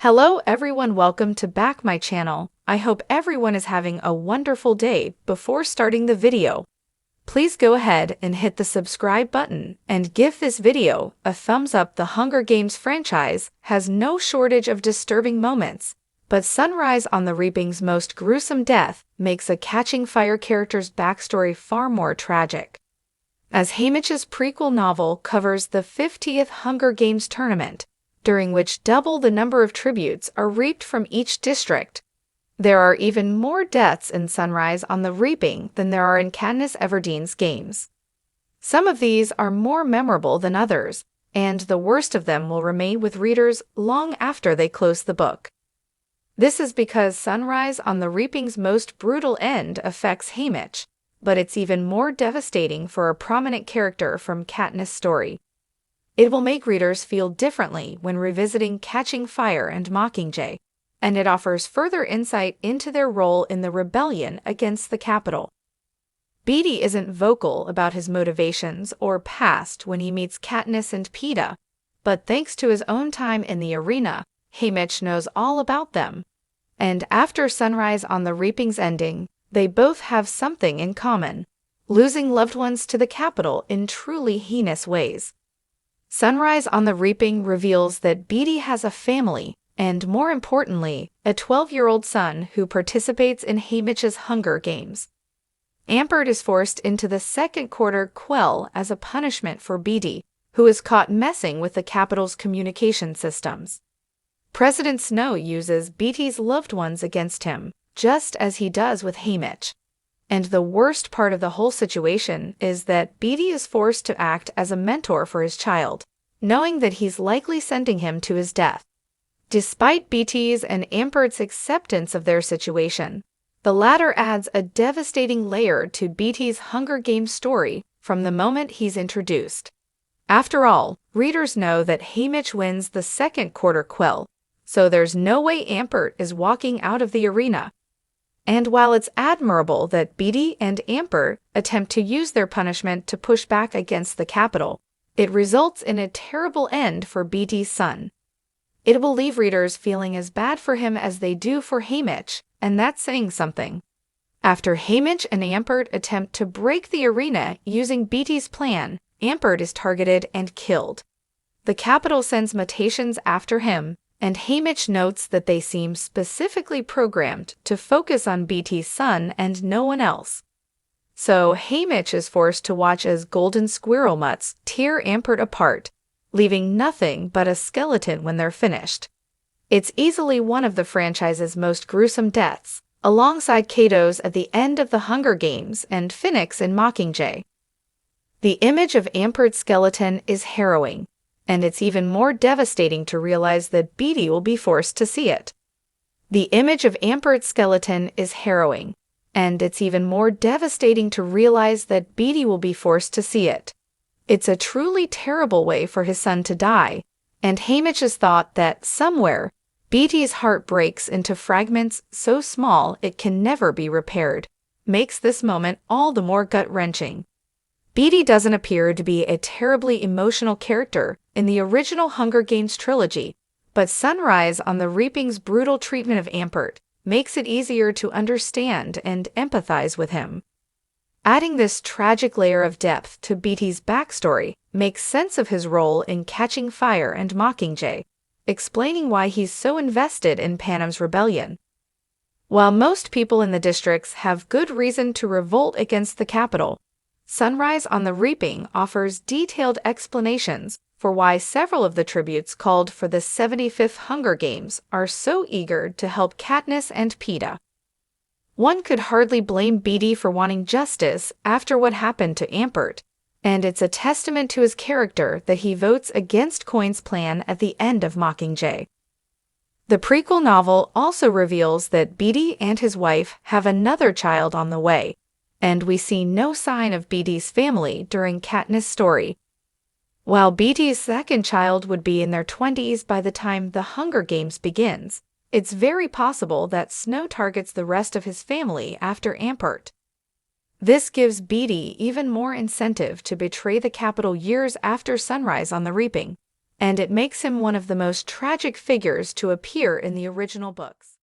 Hello everyone, welcome to back my channel. I hope everyone is having a wonderful day. Before starting the video, please go ahead and hit the subscribe button and give this video a thumbs up. The Hunger Games franchise has no shortage of disturbing moments, but Sunrise on the Reaping's most gruesome death makes a catching fire character's backstory far more tragic. As Haymitch's prequel novel covers the 50th Hunger Games tournament, during which double the number of tributes are reaped from each district, there are even more deaths in Sunrise on the Reaping than there are in Katniss Everdeen's games. Some of these are more memorable than others, and the worst of them will remain with readers long after they close the book. This is because Sunrise on the Reaping's most brutal end affects Haymitch, but it's even more devastating for a prominent character from Katniss' story. It will make readers feel differently when revisiting Catching Fire and Mockingjay, and it offers further insight into their role in the rebellion against the Capitol. Beetee isn't vocal about his motivations or past when he meets Katniss and Peeta, but thanks to his own time in the arena, Haymitch knows all about them. And after Sunrise on the Reaping's ending, they both have something in common: losing loved ones to the Capitol in truly heinous ways. Sunrise on the Reaping reveals that Beetee has a family, and more importantly, a 12-year-old son who participates in Haymitch's Hunger Games. Ampert is forced into the second quarter quell as a punishment for Beetee, who is caught messing with the Capitol's communication systems. President Snow uses Beetee's loved ones against him, just as he does with Haymitch. And the worst part of the whole situation is that Beetee is forced to act as a mentor for his child, knowing that he's likely sending him to his death. Despite Beetee's and Ampert's acceptance of their situation, the latter adds a devastating layer to Beetee's Hunger Games story from the moment he's introduced. After all, readers know that Haymitch wins the second quarter quell, so there's no way Ampert is walking out of the arena. And while it's admirable that Beetee and Ampert attempt to use their punishment to push back against the Capitol, it results in a terrible end for Beetee's son. It will leave readers feeling as bad for him as they do for Haymitch, and that's saying something. After Haymitch and Ampert attempt to break the arena using Beetee's plan, Ampert is targeted and killed. The Capitol sends mutations after him, and Haymitch notes that they seem specifically programmed to focus on Beetee's son and no one else. So Haymitch is forced to watch as golden squirrel mutts tear Ampert apart, leaving nothing but a skeleton when they're finished. It's easily one of the franchise's most gruesome deaths, alongside Cato's at the end of the Hunger Games and Finnick's in Mockingjay. The image of Ampert's skeleton is harrowing, and it's even more devastating to realize that Beetee will be forced to see it. The image of Ampert's skeleton is harrowing, and it's even more devastating to realize that Beetee will be forced to see it. It's a truly terrible way for his son to die, and Haymitch's thought that somewhere, Beetee's heart breaks into fragments so small it can never be repaired, makes this moment all the more gut-wrenching. Beetee doesn't appear to be a terribly emotional character in the original Hunger Games trilogy, but Sunrise on the Reaping's brutal treatment of Ampert makes it easier to understand and empathize with him. Adding this tragic layer of depth to Beetee's backstory makes sense of his role in Catching Fire and Mockingjay, explaining why he's so invested in Panem's rebellion. While most people in the districts have good reason to revolt against the Capitol, Sunrise on the Reaping offers detailed explanations for why several of the tributes called for the 75th Hunger Games are so eager to help Katniss and Peeta. One could hardly blame Beetee for wanting justice after what happened to Ampert, and it's a testament to his character that he votes against Coin's plan at the end of Mockingjay. The prequel novel also reveals that Beetee and his wife have another child on the way, and we see no sign of Beetee's family during Katniss' story. While Beetee's second child would be in their 20s by the time the Hunger Games begins, it's very possible that Snow targets the rest of his family after Ampert. This gives Beetee even more incentive to betray the Capitol years after Sunrise on the Reaping, and it makes him one of the most tragic figures to appear in the original books.